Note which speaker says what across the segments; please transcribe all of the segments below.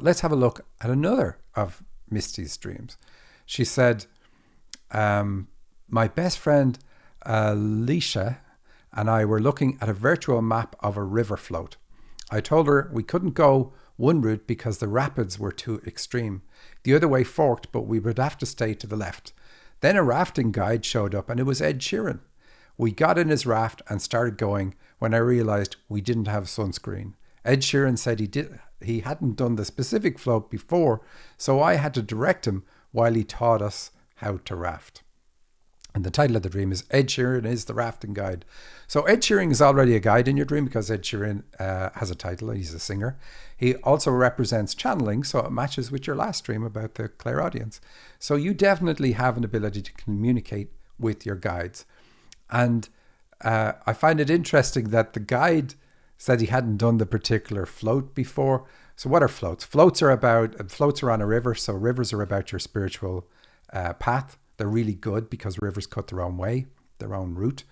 Speaker 1: Let's have a look at another of Misty's dreams. She said, my best friend Alicia and I were looking at a virtual map of a river float. I told her we couldn't go one route because the rapids were too extreme. The other way forked, but we would have to stay to the left. Then a rafting guide showed up and it was Ed Sheeran. We got in his raft and started going when I realized we didn't have sunscreen. Ed Sheeran said he hadn't done the specific float before, so I had to direct him while he taught us how to raft. And the title of the dream is Ed Sheeran is the Rafting Guide. So Ed Sheeran is already a guide in your dream because Ed Sheeran has a title. He's a singer. He also represents channeling, so it matches with your last dream about the clairaudience. So you definitely have an ability to communicate with your guides. And I find it interesting that the guide said he hadn't done the particular float before. So what are floats? Floats are on a river. So rivers are about your spiritual path. They're really good because rivers cut their own way, their own route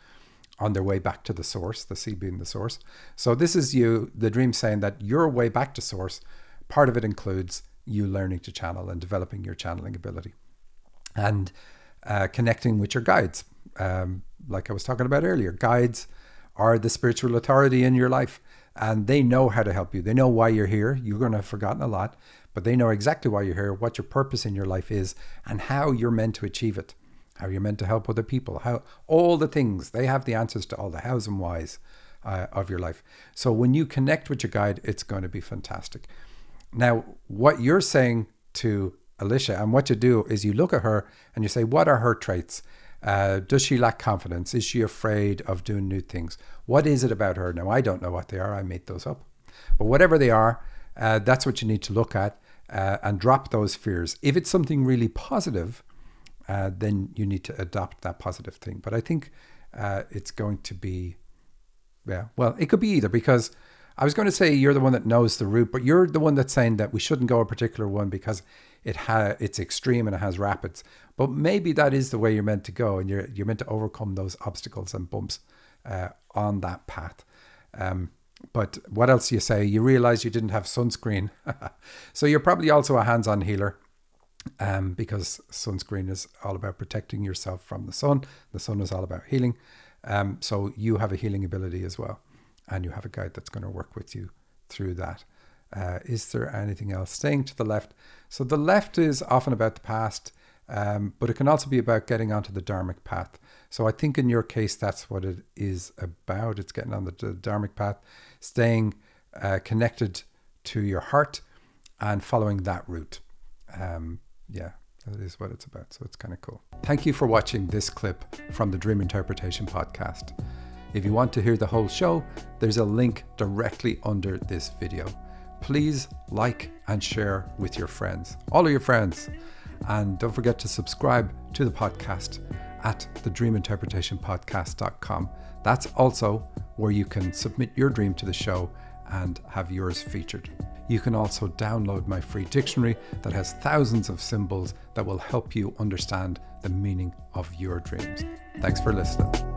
Speaker 1: on their way back to the source, the sea being the source. So this is the dream saying that your way back to source, part of it includes you learning to channel and developing your channeling ability and connecting with your guides. Like I was talking about earlier, guides are the spiritual authority in your life and they know how to help you. They know why you're here. You're going to have forgotten a lot, but they know exactly why you're here, what your purpose in your life is, and how you're meant to achieve it, how you're meant to help other people, how all the things. They have the answers to all the hows and whys of your life. So when you connect with your guide, it's going to be fantastic. Now, what you're saying to Alicia, and what you do is you look at her and you say, what are her traits? Does she lack confidence? Is she afraid of doing new things? What is it about her? Now, I don't know what they are. I made those up. But whatever they are, that's what you need to look at and drop those fears. If it's something really positive, then you need to adopt that positive thing. But I think it's going to be, it could be either, because I was going to say you're the one that knows the route, but you're the one that's saying that we shouldn't go a particular one because it's extreme and it has rapids. But maybe that is the way you're meant to go, and you're meant to overcome those obstacles and bumps on that path. But what else do you say? You realize you didn't have sunscreen. So you're probably also a hands-on healer because sunscreen is all about protecting yourself from the sun. The sun is all about healing. So you have a healing ability as well. And you have a guide that's going to work with you through that. Is there anything else? Staying to the left. So the left is often about the past, but it can also be about getting onto the dharmic path. So I think in your case, that's what it is about. It's getting on the dharmic path, staying connected to your heart and following that route. That is what it's about. So it's kind of cool. Thank you for watching this clip from the Dream Interpretation Podcast. If you want to hear the whole show, there's a link directly under this video. Please like and share with your friends, all of your friends. And don't forget to subscribe to the podcast at thedreaminterpretationpodcast.com. That's also where you can submit your dream to the show and have yours featured. You can also download my free dictionary that has thousands of symbols that will help you understand the meaning of your dreams. Thanks for listening.